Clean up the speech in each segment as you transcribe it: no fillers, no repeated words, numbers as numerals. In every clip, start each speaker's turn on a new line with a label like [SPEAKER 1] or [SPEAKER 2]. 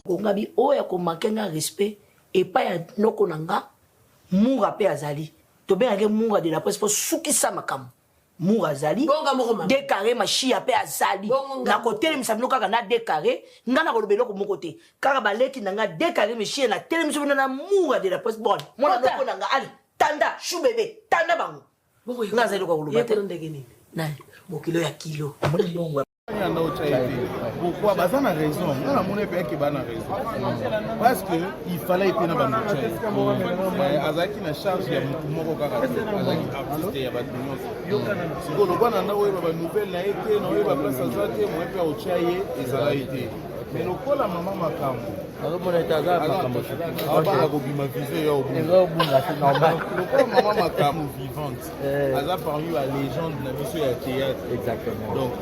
[SPEAKER 1] Kongabi oya ko makenga respect et pas ya noko nanga Moura pe azali. To be age Moura de la presse pour soukisa makam. Moura azali. Décaré ma chia pe azali. Na côté mi sabino kaka na décaré, ngana ko lobelo ko mon côté. Kaka baleki nanga décaré mi chia na tele mi sabino na Moura de la presse bon. Mona noko nanga ali. Tanda chou bébé, tanda bango. Ngazali ko lobate ndenge nini. Na bokilo ya kilo.
[SPEAKER 2] Pourquoi? Bah, ça a raison. On a mon épée qui a raison. Parce qu'il fallait être dans le Azaki na charge ya moko kaka. Azaki artiste ya batu nyonso. Siko lokwa na ndawo ba nouvelle na été na ba place azaki mo épée au chaye ezala été. Mais lokola maman makambo.
[SPEAKER 3] Alomona itaza makambo.
[SPEAKER 2] Aba ko bima visé yo.
[SPEAKER 3] Ezobunga c'est normal.
[SPEAKER 2] Lokola maman makambo vivante. Aza parmi la légende na biso ya théâtre.
[SPEAKER 3] Exactement.
[SPEAKER 2] Donc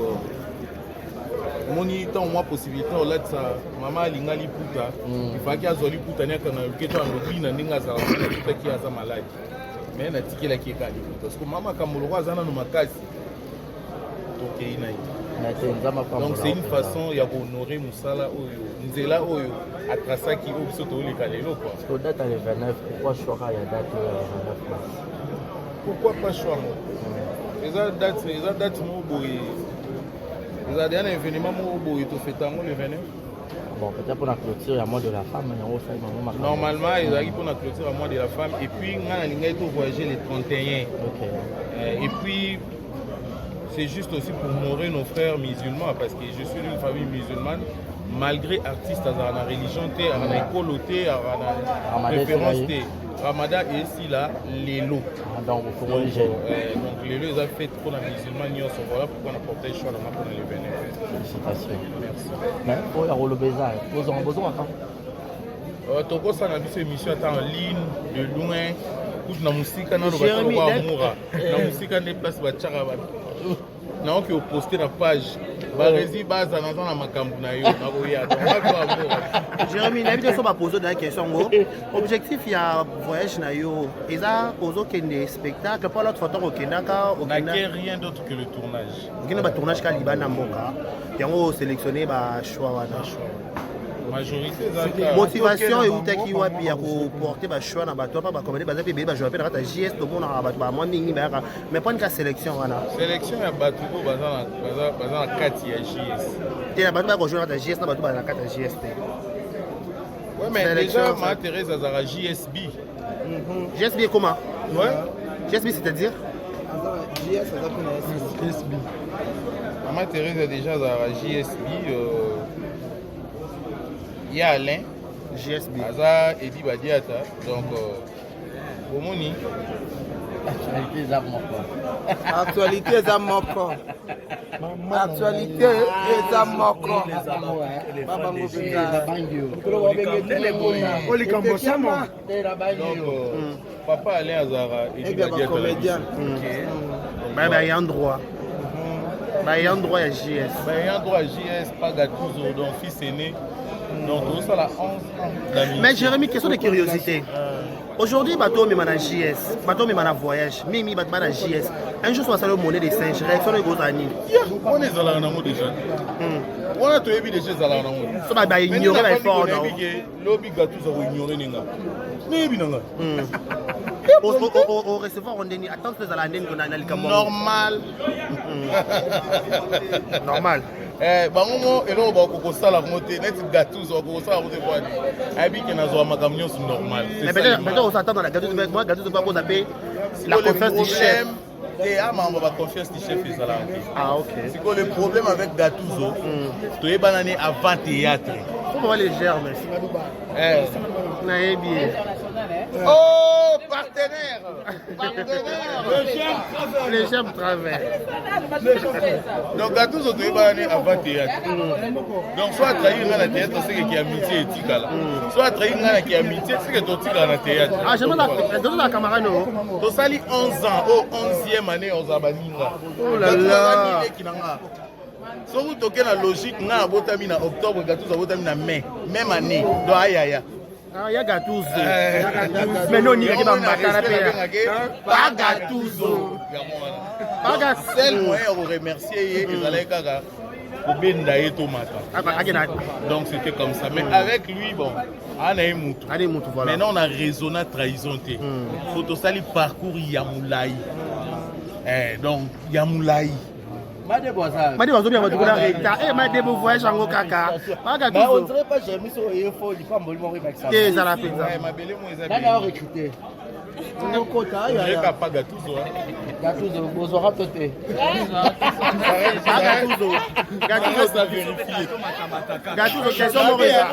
[SPEAKER 2] moni tant moi possibilité au là ça maman alingali puta il faut qu'il azoli puta nya kana keto alobi na ninga za puta qui a sa malade mais na tikela qui kali parce que maman kamolo azana no makasi donc ina donc c'est une façon ya honorer musala oyo nzela oyo atrasa ki obiso to le kalelo quoi
[SPEAKER 3] au date le 29 pourquoi choix ya date le 29 mars
[SPEAKER 2] pourquoi pas choix les date mo boy. Vous avez un événement où il fait tango le 29?
[SPEAKER 3] Bon, peut-être pour la clôture, il y a mois de la femme.
[SPEAKER 2] Normalement, il y a pour la clôture, il y a mois de la femme. Et puis, on a voyager les 31.
[SPEAKER 3] Okay.
[SPEAKER 2] Et puis, c'est juste aussi pour honorer nos frères musulmans, parce que je suis d'une famille musulmane. Malgré artistes à la religion, à la école, à la référence, Ramadan et ici là, les lots.
[SPEAKER 3] Donc,
[SPEAKER 2] les lots, ils ont fait pour la musulmane. Voilà pourquoi on a porté le choix de pour les vénères.
[SPEAKER 3] Félicitations.
[SPEAKER 2] Merci.
[SPEAKER 3] Mais pour y avoir le besoin, vous en besoin quand
[SPEAKER 2] Toko ça n'a vu cette émission en ligne, de loin. Toute la musique, on a le la musique, on a des places, on a posté la page.
[SPEAKER 4] Jérémy, il y a posé des questions. Objectif, il y a un voyage. Il y a un spectacle. Pour l'autre photo, il n'y
[SPEAKER 2] a rien d'autre que le tournage.
[SPEAKER 4] Il y a un tournage qui est sélectionné par choix.
[SPEAKER 2] Majorité
[SPEAKER 4] motivation et où tu as porter le choix dans le bateau, pas comme des je rappelle la JS, mais pas une sélection.
[SPEAKER 2] Sélection, il y a bateau, il y a 4 JS.
[SPEAKER 4] Il y a bateau, il y a JS, il y a 4 JS.
[SPEAKER 2] Oui, mais déjà, Thérèse a JSB.
[SPEAKER 4] JSB comment?
[SPEAKER 2] Ouais.
[SPEAKER 4] JSB, c'est-à-dire
[SPEAKER 2] JSB. Maman Thérèse a déjà JSB. Il y a Alain,
[SPEAKER 4] JSB.
[SPEAKER 2] Aza Edi Badiata. Donc, au Moni.
[SPEAKER 3] Actualité, ça manque.
[SPEAKER 4] Actualité, ça manque. Actualité, ça manque.
[SPEAKER 2] Papa Alain Azara Edi Badiata.
[SPEAKER 4] Comédien. Il y a un droit. Il y a un droit à JS.
[SPEAKER 2] Il y a un droit à JS, pas Gattuso, donc fils aîné. Donc, tout ça, là, 11 ans d'amitié.
[SPEAKER 4] Mais Jérémy, question de curiosité. Aujourd'hui, bateau me mana JS, bateau me mana voyage, Mimi bateau mana JS. Un jour, soit ça le monnaie des singes, réaction de gros années.
[SPEAKER 2] On est allé en amour déjà. On a trouvé des choses à la amour.
[SPEAKER 4] Ça va ignorer la force.
[SPEAKER 2] L'objet gâteau, ça va ignorer les gars. Mais bien,
[SPEAKER 4] au recevoir, on dit attends, c'est à la nenne qu'on a dans le Cameroun.
[SPEAKER 2] Normal.
[SPEAKER 4] Normal.
[SPEAKER 2] Bango elo ba ko sala monter net gâteau zo ko sala monter quoi abi que nazo ma camion c'est normal
[SPEAKER 4] mais peut-être on s'attend dans la gâteau moi gâteau pas qu'on appelle la confiance du chef
[SPEAKER 2] et à ma confiance du chef et ça.
[SPEAKER 4] Ah OK.
[SPEAKER 2] C'est quoi le problème avec gâteau zo to e banane avant théâtre
[SPEAKER 4] faut voir les germes naebi
[SPEAKER 2] oh partenaire
[SPEAKER 4] les germes travers
[SPEAKER 2] donc gâteau zo to e banane avant théâtre donc soit trahir dans la théâtre c'est que qui amitié éthique là soit trahir dans qui amitié c'est que to tika na théâtre
[SPEAKER 4] ah jamais la camarade no
[SPEAKER 2] to sali 11 ans au 11e année aux abaninga
[SPEAKER 4] oh là là
[SPEAKER 2] so vous toquez la logique nga abotami na octobre gâteau abotami na mai même année do ayaya
[SPEAKER 4] ah ya gâteau mais non ni ba matana pe
[SPEAKER 2] pas gâteau pas gâteau moyen pour remercier et ezalai kaka Obenda et Tomata. Donc c'était comme ça. Mais avec lui, bon, voilà. Maintenant on a raisonné à trahison. Faut sali parcours Yamoulaï. Donc Yamoulaï.
[SPEAKER 4] Madi bien voyage en Kaka.
[SPEAKER 3] On dirait pas j'ai mis sur le faux, il pas mourir avec ça.
[SPEAKER 4] Qu'est-ce à la pizza?
[SPEAKER 3] D'accord, recruté.
[SPEAKER 2] Non, kota ya. Je pas Gattuso.
[SPEAKER 3] Gattuso, bozora toté.
[SPEAKER 2] Gattuso ça vérifier.
[SPEAKER 4] Gattuso question moreza.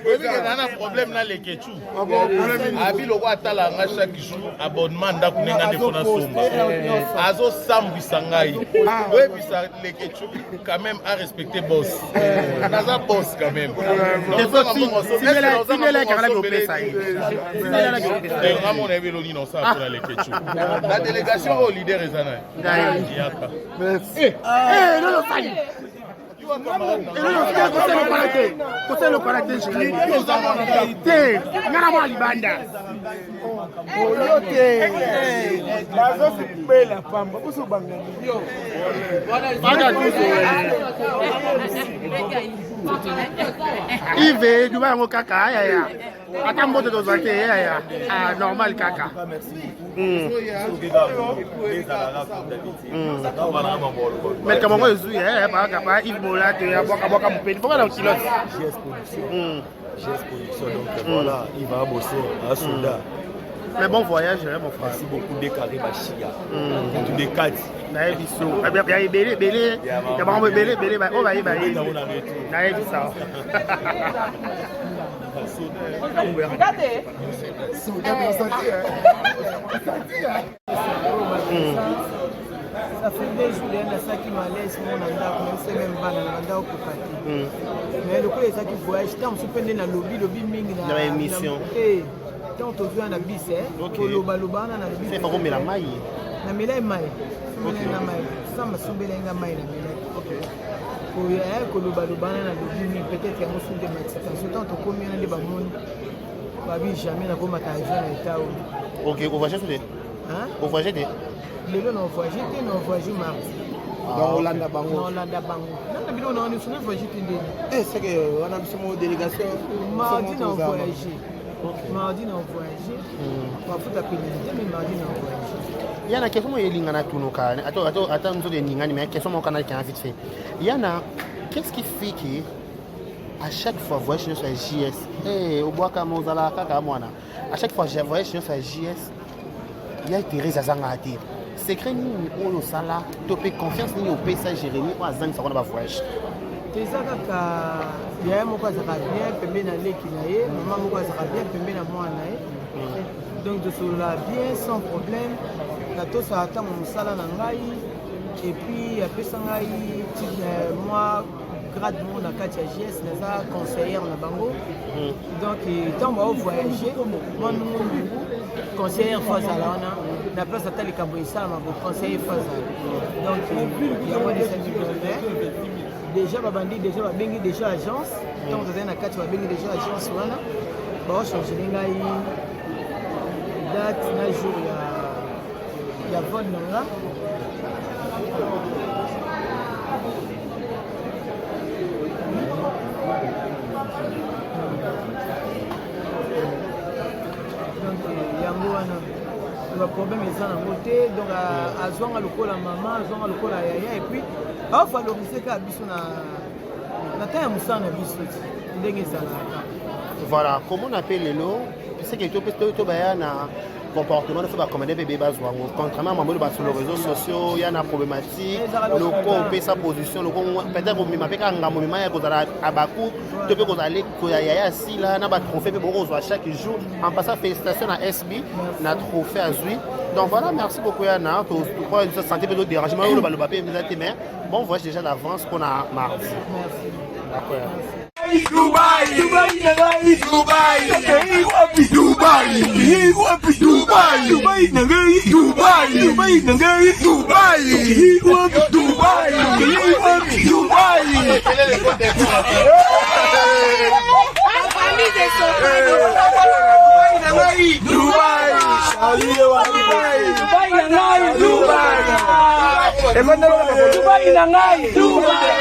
[SPEAKER 2] Oui, on a un problème là les ketchu. Abi lo kwa tala nga chaque jour abonnement ndako nenga ndefona somba. Azo sambu sangai. Oui, puis ça les ketchu quand même à respecter boss. Naza boss quand même. La délégation au leader est là.
[SPEAKER 4] Merci. Yves, tu vas au caca, attends, moi de nos normal caca. Mais comment on joue, pas Yves Mola, tu as boire mon pays, pourquoi dans le kilote?
[SPEAKER 5] GS Production, donc voilà, il va bosser à Souda.
[SPEAKER 4] Mais bon voyage, mon frère.
[SPEAKER 5] Merci beaucoup de Carré Bachia. Tout des 4.
[SPEAKER 6] Ça fait 2 jours qu'il y a ça qui m'a laissé mon mandat, c'est même pas dans le mandat au Kopati. Mais le coup, il y a ça qui voyage, tant que je suis dans le lobby mingi dans
[SPEAKER 4] l'émission.
[SPEAKER 6] Tant que tu es dans la bise, Koloba na bise.
[SPEAKER 4] C'est pas comme la maille.
[SPEAKER 6] Na mila mai. Na mai. Ça m'a sombé la mai na mila. OK. Pour y aller Koloba na lobby, peut-être qu'il y a un sous de matin. Tant que combien de bamon. Babi jamais na koma ta jeune état.
[SPEAKER 4] OK, on va chercher. Hein? On va chercher.
[SPEAKER 6] Les deux n'ont voyagé, n'ont voyagé mardi.
[SPEAKER 3] Dans Hollanda Bango.
[SPEAKER 6] Dans Hollanda Bango. Dans la vidéo, on a voyagé.
[SPEAKER 3] C'est qu'on a mis une délégation.
[SPEAKER 6] Mardi, on a voyagé. Mardi, on a voyagé. On va foutre la pénalité, mais mardi, on a voyagé.
[SPEAKER 4] Il y a une question qui est liée à tout. Attends, nous sommes mais une question qui est vite fait. Il y en a, qu'est-ce qui fait que à chaque fois, voyage sur la JS, au bois comme aux ala, à chaque fois, je voyage sur la JS, il y a Thérèse Azangati. Secret ni au sala, topé confiance ni au paysan Jérémy ou Azang ça va voyage.
[SPEAKER 6] Teza kaka ya moko za bien pembe na leki na ye, maman moko za bien pembe na moi na ye. Donc de cela bien sans problème, na to ça attend mon sala na ngai et puis après ça ngai moi grade mon na kati ya JS na conseillère na bango. Donc tant va voyager, moi conseillère face à la la place à tel ça m'a conseillé face à donc il y a moins de 5 000 déjà babandi déjà babengi déjà agence donc vous avez na kati babengi déjà agence wana ba changer ngai date na jour ya vol nanga donc yango wana le problème est dans la beauté donc à zonga lokola maman zonga lokola yaya et puis à valoriser ka biso na temps ya musana biso ndenge ezala.
[SPEAKER 4] Voilà, comment on appelle les lots, c'est que tu baya na comportement de faire commander bébé bazwa contrairement à maman sur les réseaux sociaux il y a une problématique le corps peut sa position le corps peut-être que m'a fait kanga moment ya kozala abaku tu peux kozaler ko ya ya si là na ba trophée pe boko à chaque jour en passant félicitations à SB na trophée à Zui. Donc voilà, merci beaucoup Yana pour se sentir peu de dérangement le balobapé mais bon voyage déjà d'avance qu'on a mardi.
[SPEAKER 6] Merci.
[SPEAKER 4] D'accord.
[SPEAKER 7] Dubai, Dubai, Dubai, Dubai, wapi Dubai, wapi Dubai, Dubai, Dubai, Dubai, Dubai, Dubai, wapi Dubai, wapi Dubai. Dubai, Dubai, Dubai,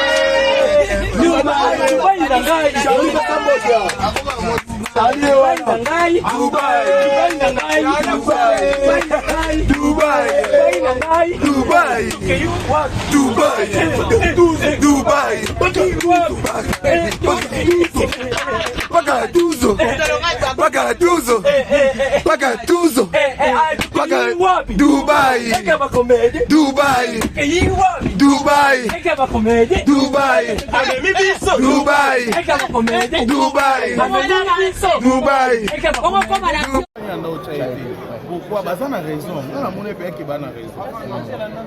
[SPEAKER 2] Pourquoi? Bah ça a raison. On a mon père qui a raison.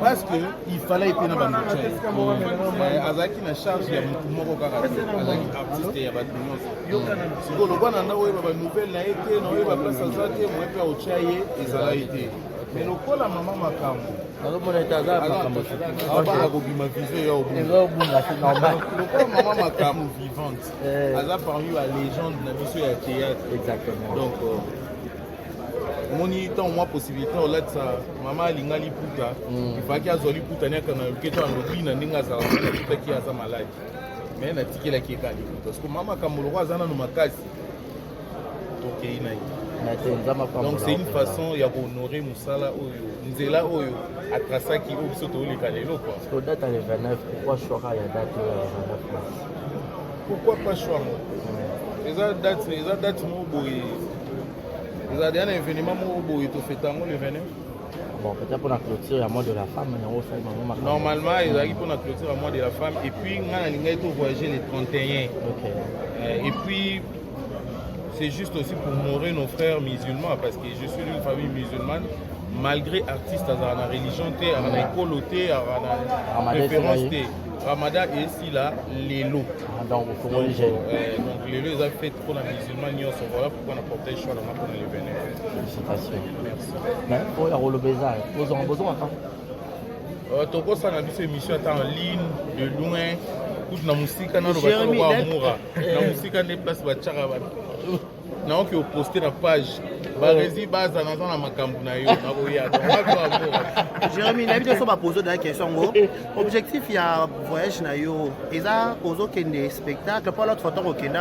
[SPEAKER 2] Parce que il fallait payer dans le Azaki na charge il y a beaucoup de Azaki artiste il y a pas de nuance. Si on voit dans la nouvelle na été, na ba place Azaki, mon père au Tchaye et ça a été. Mais le col à maman Makambo. Alors mon état là Makambo. Ah bah ko bi ma visée yo. C'est normal. Le col maman Makambo vivante. Azaki parmi la légende na mission ya théâtre. Exactement. Donc moni tant moi possibilité on laisse ça maman alinga liputa il faut qu'il azoli puta nya kana keto alobi na ndinga za puta qui a sa maladie mais na tikela qui kali parce que maman kamolo azana no makasi donc ina donc c'est une façon ya honorer musala oyo nzela oyo atrasa ki obiso to le kalelo quoi
[SPEAKER 3] parce que date le 29 pourquoi choix ya date 29 mars
[SPEAKER 2] pourquoi pas choix les dates no boy. Vous avez un événement où il fait tant le 29.
[SPEAKER 3] Bon, peut-être pour la clôture, il y a mort de la femme.
[SPEAKER 2] Normalement, ils arrivent pour la clôture à mort de la femme. Et puis, on a voyager les 31. Okay. Et puis, c'est juste aussi pour honorer nos frères musulmans. Parce que je suis d'une famille musulmane. Malgré artistes dans la religion, dans l'école, dans la référence, Ramadan est ici là, les lots.
[SPEAKER 3] Donc,
[SPEAKER 2] les lots, ils ont fait pour la musulmane. Voilà pourquoi on a porté le choix pour les vénères.
[SPEAKER 3] Félicitations. Merci. Mais pour la rôle Bézard, vous avez besoin de
[SPEAKER 2] Toko ça a vu cette émission en ligne, de loin. Toute la musique, on a la musique, on a des places, on a posté la page.
[SPEAKER 4] Jérémy, il y a posé une question. Objectif, il y a un voyage. Il y a un spectacle. Pour l'autre photo, il y
[SPEAKER 2] a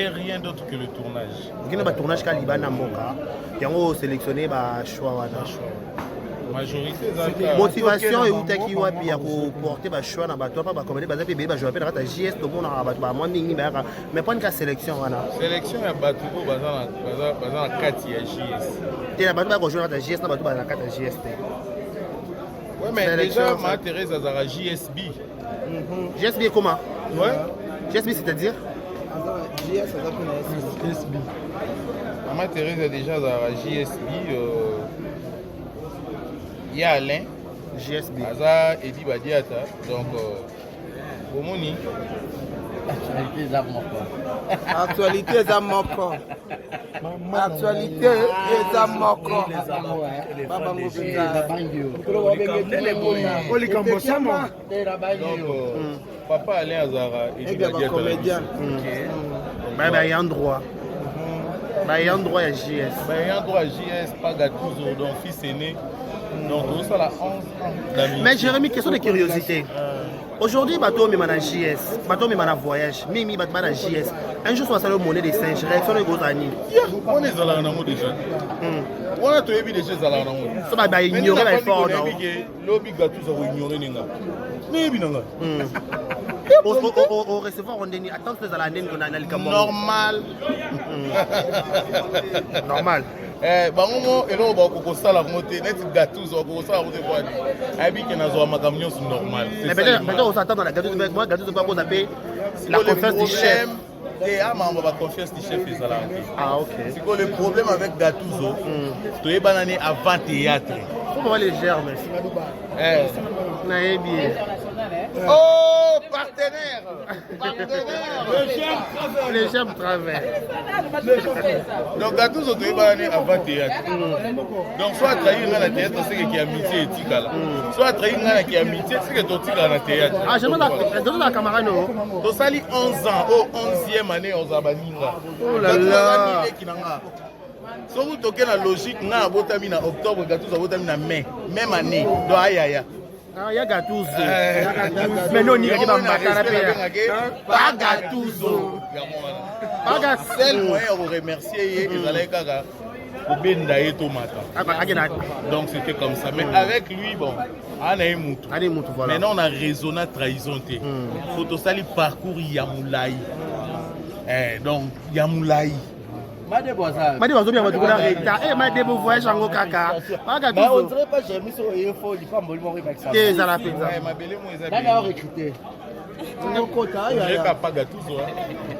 [SPEAKER 2] rien d'autre que le tournage.
[SPEAKER 4] Il y a un tournage qui il y a sélectionné un choix.
[SPEAKER 2] Majorité
[SPEAKER 4] motivation et où tu as porter le choix dans bateau pas commander bazar bébé je rappelle la JS tout le monde a battu moi mingi mais pas une sélection voilà
[SPEAKER 2] sélection ya bateau bazar 4 ya JS
[SPEAKER 4] et la bateau ba jouer dans JS na bateau ba 4 JS
[SPEAKER 2] ouais mais déjà ma Thérèse azara JSB
[SPEAKER 4] JSB comment
[SPEAKER 2] ouais
[SPEAKER 4] JSB c'est-à-dire
[SPEAKER 6] JS JSB
[SPEAKER 2] ma Thérèse a déjà azara JSB il y a Alain,
[SPEAKER 4] JSB,
[SPEAKER 2] Aza, Edi Badiata, donc Bomoni.
[SPEAKER 3] Actualité est à mon corps.
[SPEAKER 6] Actualité est à mon corps. Actualité est à mon corps.
[SPEAKER 2] Papa Alain Azara, Edi Badiata.
[SPEAKER 6] Comédien.
[SPEAKER 4] Il y a un droit. Il y a un droit à JS.
[SPEAKER 2] Il y a un droit à JS, pas Gattuso, donc fils aîné. Donc, ça la 11 ans.
[SPEAKER 4] Mais Jérémy, question de curiosité. Aujourd'hui, bateau me mana JS, bateau me mana voyage, Mimi bateau mana JS. Un jour, on va le monnaie des singes, réaction de gros années.
[SPEAKER 2] On est à la déjà. On a trouvé des choses à la namo.
[SPEAKER 4] Ça va ignorer la force.
[SPEAKER 2] Lobby Gattuso va ignorer Ninga. Mais bien là.
[SPEAKER 4] Au recevoir, on dit attends, c'est à la nene qu'on a le Cameroun.
[SPEAKER 2] Normal.
[SPEAKER 4] Normal.
[SPEAKER 2] Bango elo ba ko sala monter net Gattuso ko sala monter quoi abi que na zo makamnyo c'est normal
[SPEAKER 4] mais peut-être on s'attend dans la Gattuso mais moi Gattuso pas pour taper la confiance du chef
[SPEAKER 2] et à ma confiance du chef et ça.
[SPEAKER 4] Ah OK
[SPEAKER 2] c'est quoi le problème avec Gattuso to e banane avant théâtre
[SPEAKER 4] faut voir les germes naé bien
[SPEAKER 2] oh partenaire
[SPEAKER 4] les germes travers
[SPEAKER 2] donc Gattuso to e banane avant théâtre donc soit trahir dans la théâtre c'est que amitié éthique là soit trahir dans qui amitié c'est que to tika na théâtre
[SPEAKER 4] ah je me la camarade no
[SPEAKER 2] to sali 11 ans au 11e année aux abaninga
[SPEAKER 4] oh là là
[SPEAKER 2] so vous toquez la logique na botami na octobre Gattuso botami na mai même année do ayaya
[SPEAKER 4] Ah, ya Gattuso. Mais non, ni ba mbakara pe. Pas Gattuso.
[SPEAKER 2] Pas seul moyen de remercier Ezalai Kaka. Donc c'était comme ça. Mais avec lui, bon, voilà. Maintenant on a raisonné à trahison. Faut ça le parcours Yamoulaï. Donc Yamoulaï.
[SPEAKER 4] Made bazo bien bato kona reta eh made bo voyage ngo kaka baka
[SPEAKER 3] tout on dirait pas j'ai mis sur info du pas mboli mo remix
[SPEAKER 4] ça ça la penza
[SPEAKER 2] mabele mo eza
[SPEAKER 3] bien recruter
[SPEAKER 6] Ngokota ya
[SPEAKER 2] ya pas Gattuso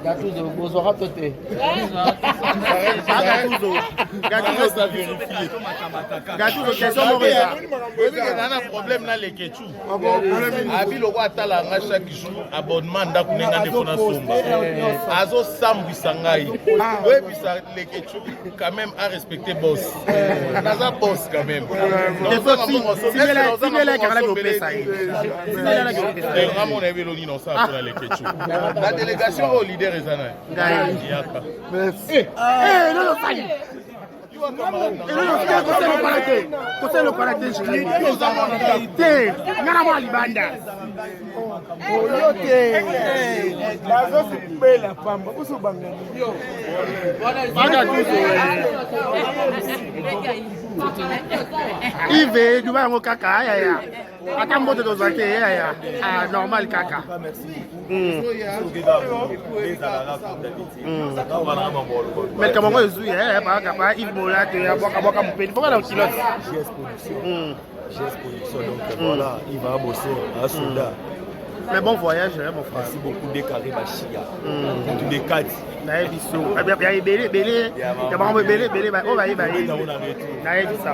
[SPEAKER 3] Gattuso bozora toté
[SPEAKER 2] Gattuso ça vérifier
[SPEAKER 4] Gattuso question mo reza
[SPEAKER 2] on a un problème na le ketchu abi loko atala nga chaque jour abonnement ndako nenga ndefona somba azo sambwisa ngai ouais puis ça le ketchu quand même à respecter boss naza boss quand même
[SPEAKER 4] simela kala ko pesa yi simela ko pesa
[SPEAKER 2] vraiment on avait l'oni non ça pour le ketchu la délégation au leader ezana
[SPEAKER 4] merci non non ça Côté le paraté, nous avons la vérité. Ngana libanda.
[SPEAKER 7] Oyote. Bazo sipe la pamba. Uso banga. Yo.
[SPEAKER 4] Banga tuzo. Ive du bango kaka ya ya. Ata mbote dozate ya ya. Ah normal kaka. Mais comment on joue eh pas capable Yves Mola te ya boka mpeni. Faut la kilote.
[SPEAKER 5] GS Production donc voilà, il va bosser à Souda.
[SPEAKER 4] Mais bon voyage mon frère.
[SPEAKER 5] Merci beaucoup de carré Bachia. Tous des quatre.
[SPEAKER 4] Na biso. Ya belé. Ya ba belé ba o ba yi ba yi. Na biso.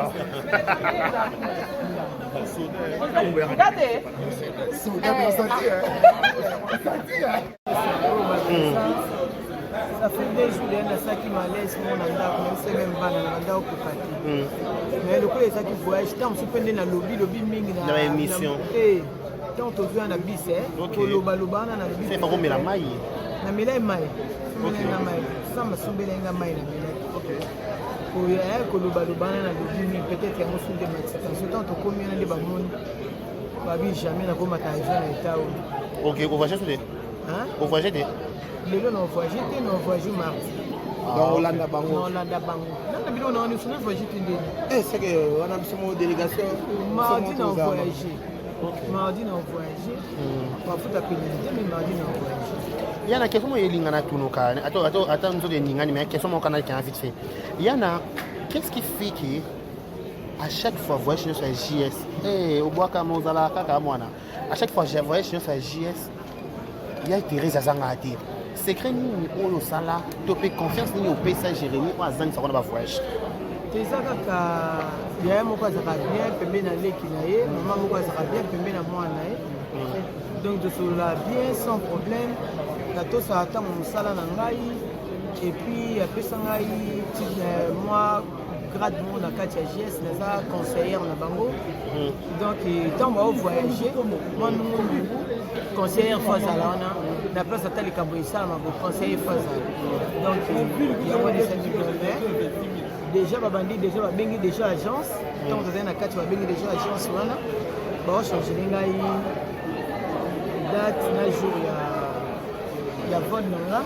[SPEAKER 6] Ça fait 2 jours qu'il y a ça qui m'a laissé mon mandat, même si même pas dans le mandat au Kopati. Mais le coup, il y a ça qui voyage, tant que je suis dans le lobby mingi
[SPEAKER 4] dans l'émission.
[SPEAKER 6] Tant que je suis dans la bise, Koloba na bise.
[SPEAKER 4] C'est pas comme la maille.
[SPEAKER 6] Na mila mai. Na mai. Ça m'a sombé la mai na mila. OK. Pour y aller Koloba na lobby peut-être qu'il y a un sous de max. Tant que combien de bamon. Babi jamais na koma ta jeune état.
[SPEAKER 4] OK, on va chercher.
[SPEAKER 6] Hein?
[SPEAKER 4] On va chercher.
[SPEAKER 6] Lelo na voyage te na voyage mardi.
[SPEAKER 4] Dans Hollanda bango.
[SPEAKER 6] Dans Hollanda bango. Nana bilo na on suna voyage te ndeni.
[SPEAKER 4] C'est que on a besoin de délégation.
[SPEAKER 6] Mardi na voyage. Mardi na voyage. Pas futa pénalité mais mardi na voyage.
[SPEAKER 4] Yana question mo yelingana tunoka. Attends nous de ningani mais question mo kana qui a vite fait. Yana qu'est-ce qui fait que à chaque fois voyage sur JS eh obwaka mozala kaka mwana. À chaque fois je voyage sur JS il y a Thérèse Azangati. Secret ni oyo sala topé confiance ni au pesa Jérémy ou azang ça on va voyage.
[SPEAKER 6] Teza kaka ya moko azaka bien pembe na leki na ye, maman moko azaka bien pembe na mwana ye. Donc de cela bien sans problème. Na to sa ata mon sala na ngai et puis apesa ngai moi grade mon na kati ya JS naza conseillère na bango. Donc tant va voyager moi nous conseillère face à la la place à tel Kaboïsa m'a conseillé face à donc il y a moins de 5 km déjà babandi déjà babengi déjà agence donc on a na kati babengi déjà agence wana ba changer ngai date na jour ya vol nanga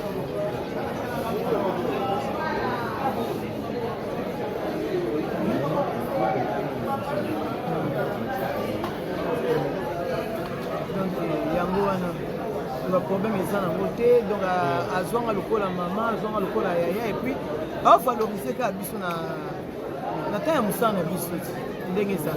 [SPEAKER 6] donc yango wana le problème est ça dans côté donc à zonga lokola maman zonga lokola yaya et puis a valoriser ka biso na temps ya musana biso ndenge ça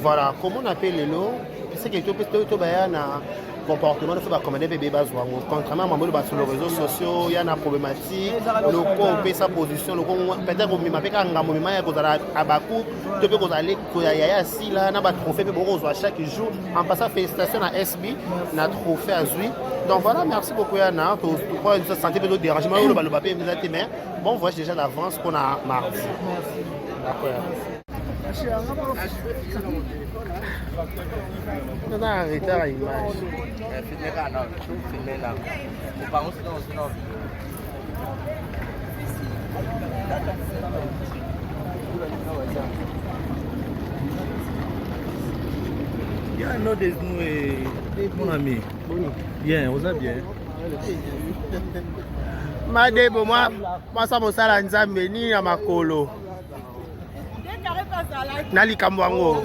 [SPEAKER 4] voilà comment on appelle lelo c'est que to baya na comportement de faire commander bébé bazwango contrairement à mambo sur les réseaux sociaux il y a une problématique le corps peut sa position le corps peut-être au mima peka ngamo mima ya kozala abaku to pe kozala ko ya si là na ba trophée pe boko à chaque jour en passant félicitations à SB na trophée à Zui donc voilà merci beaucoup Yana to crois ça santé de dérangement le balo papier vous êtes mais bon voyage déjà d'avance qu'on a mardi
[SPEAKER 6] merci
[SPEAKER 4] d'accord on a arrêté à l'image.
[SPEAKER 3] Yeah, no, there's no way. Mon ami. Bien, on a bien.
[SPEAKER 4] Madebo, moi, ça me sala nzambe ni ya makolo. Nali Kambwango.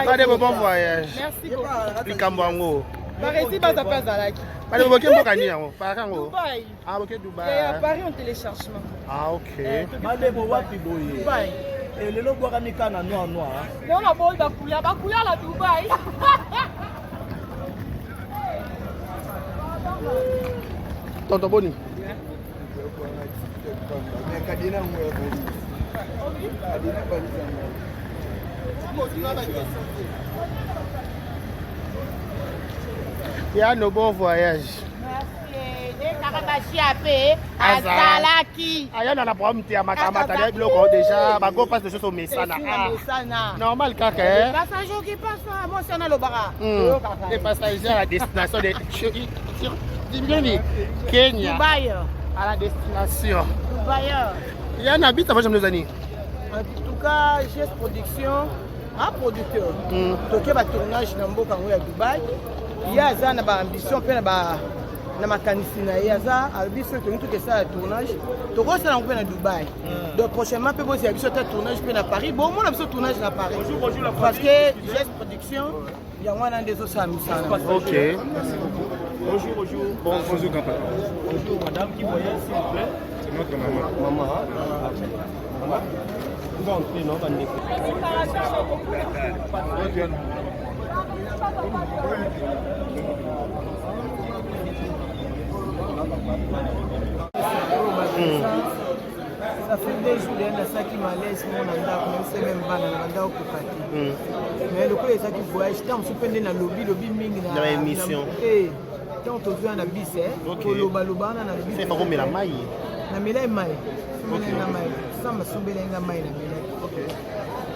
[SPEAKER 4] Madebo, bon voyage.
[SPEAKER 6] Merci beaucoup.
[SPEAKER 4] Li Kambwango.
[SPEAKER 6] Pareil, pas à pas à la qui.
[SPEAKER 4] Madebo, quel beau canier, par contre.
[SPEAKER 6] Dubaï.
[SPEAKER 4] Ah, ok,
[SPEAKER 6] Et à
[SPEAKER 4] Dubaï.
[SPEAKER 6] Paris, on téléchargement.
[SPEAKER 4] Ah, ok.
[SPEAKER 3] Madebo, wapi boye.
[SPEAKER 6] Dubaï.
[SPEAKER 3] Et le logo Ramika na noir noir.
[SPEAKER 6] Non, on a beau d'Akouya. Bakouya, la Dubaï.
[SPEAKER 4] Tonton Boni. Il y a nos bons voyages.
[SPEAKER 6] Azalaki.
[SPEAKER 4] Ah, il y a un problème de makamata, il y a déjà, bah, go passe de choses au Messana. Normal, kaka.
[SPEAKER 6] Passager qui passe, moi, c'est un alobara.
[SPEAKER 4] Les passagers à la destination de Kenya.
[SPEAKER 6] Dubaï.
[SPEAKER 4] À la destination.
[SPEAKER 6] Dubaï.
[SPEAKER 4] Il y a un habit, ça va jamais nous années.
[SPEAKER 6] En tout cas, GS Production, un producteur. Toké ba tournage na mboka ngo ya Dubaï. Il y a ça na ba ambition pe na makanisi na yaza albiso to tout que ça tournage. To ko ça na Dubaï. Donc prochainement pe bosi ambition ta tournage pe na Paris. Bon moi ambition tournage na Paris. Parce que GS Production il y a un des autres ambitions.
[SPEAKER 4] OK.
[SPEAKER 5] Bonjour. Bonjour, grand patron.
[SPEAKER 3] Bonjour, madame, qui voyage, s'il vous plaît?
[SPEAKER 5] C'est notre maman.
[SPEAKER 3] Maman, maman. Vous va entrer, non? Va
[SPEAKER 6] Ça fait 2 jours qu'il y a ça qui malaise, mon anda, même c'est même pas dans l'anda au Kokati. Mais le coup, il y a ça qui voyage, tant que tu dans lobby mingi
[SPEAKER 4] dans l'émission.
[SPEAKER 6] Tant que tu as un bis, pour le baloba, on a le bis.
[SPEAKER 4] C'est pas comme la maille.
[SPEAKER 6] La mila est maille. Ça m'a soumbé la maille.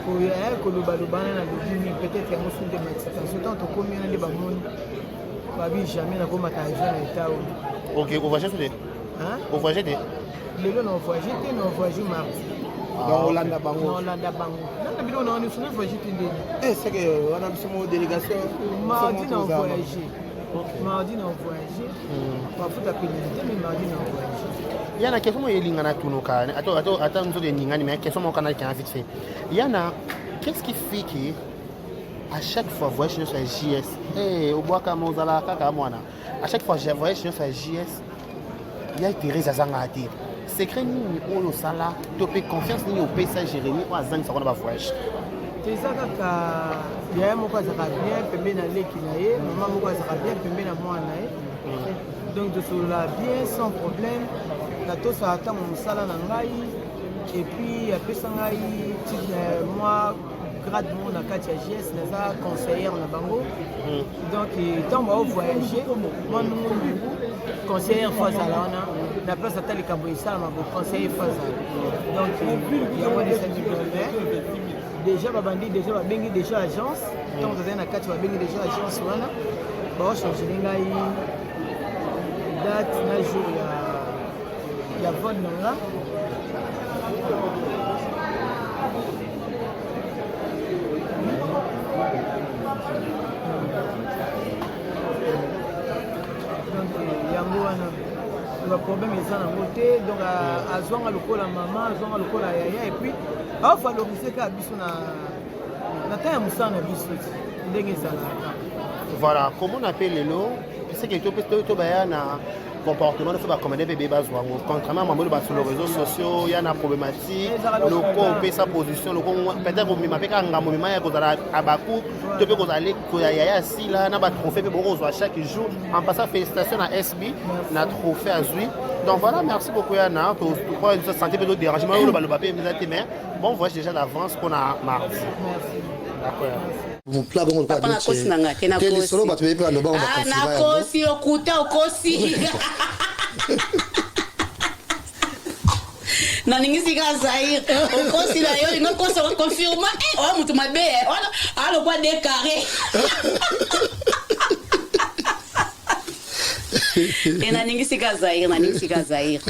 [SPEAKER 6] Pour y aller, que le baloba, on a le bis, peut-être qu'il y a un sous de médecins. Surtout, tu as combien de bamon, babi jamais n'a pas matériel à l'état.
[SPEAKER 4] OK, vous voyagez sur des.
[SPEAKER 6] Hein?
[SPEAKER 4] Vous voyagez des.
[SPEAKER 6] Les gens ont voyagé, ils ont voyagé mardi.
[SPEAKER 4] Dans Hollande Bango.
[SPEAKER 6] Dans Hollande Bango. Non, mais on a voyagé.
[SPEAKER 4] C'est que on a une délégation.
[SPEAKER 6] Mardi, on a voyagé. Mardi, on a voyagé. Parfois, tu as pénalité, mais mardi, on a voyagé.
[SPEAKER 4] Il y a une question qui est liée à tout nos cas. Attends, nous avons une question qui est vite fait. Il y en a, qu'est-ce qui fait que à chaque fois, voyage sur JS, au bois comme aux Alaka, à chaque fois, je voyage sur JS, il y a Thérèse Azangati. Secret ni au sala, tu peux confiance ni au PSA Jérémy ou à Zang ça va voyage.
[SPEAKER 6] C'est ça que il y a mon quoi ça va bien, pembe na leki na ye, maman mon quoi ça va bien, pembe na moi na ye. Donc de cela bien sans problème. La to ça attend mon sala na ngai et puis après ça ngai moi grade mon na Katia GS na conseillère na bango. Donc tant va voyager, moi nous conseillère fois à la place à les Kaboïsa, ma conseiller Faza. Donc, il y a moins de 5 km. Déjà, Babandi, déjà, Babengi, déjà agence. Tant que vous avez un 4, Babengi, déjà agence. On va changer les gars. Date, un jour, il y a vol là. Le problème est dans la beauté, donc à Zouanga le col à maman, à Zouanga le col à Yaya, et puis à valoriser qu'à Bissou na taille à Moussa na Bissou.
[SPEAKER 4] Voilà, comment on appelle les lots? C'est que tu peux un comportement de faire comme des bébés bazouango. Contrairement à moi, sur les réseaux sociaux, il y a une problématique. Le corps peut sa position, le corps peut-être que je peux un moment à Bakou, tu peux aller à si là, on a un trophée chaque jour. En passant, félicitations à SB, on a un trophée à Zui. Donc voilà, merci beaucoup Yana. Pour une santé de dérangement, le papier mais bon voyage déjà d'avance qu'on a mardi. D'accord.
[SPEAKER 8] Mon plat bon pas de
[SPEAKER 9] kosi nanga ke na kosi
[SPEAKER 8] solo ba tubepe aloba on va
[SPEAKER 9] na kosi okuta okosi na ningisi ka Zaire okosi na yo ino kosi ko confirma o mutu mabe alo kwa décarré na ningisi ka Zaire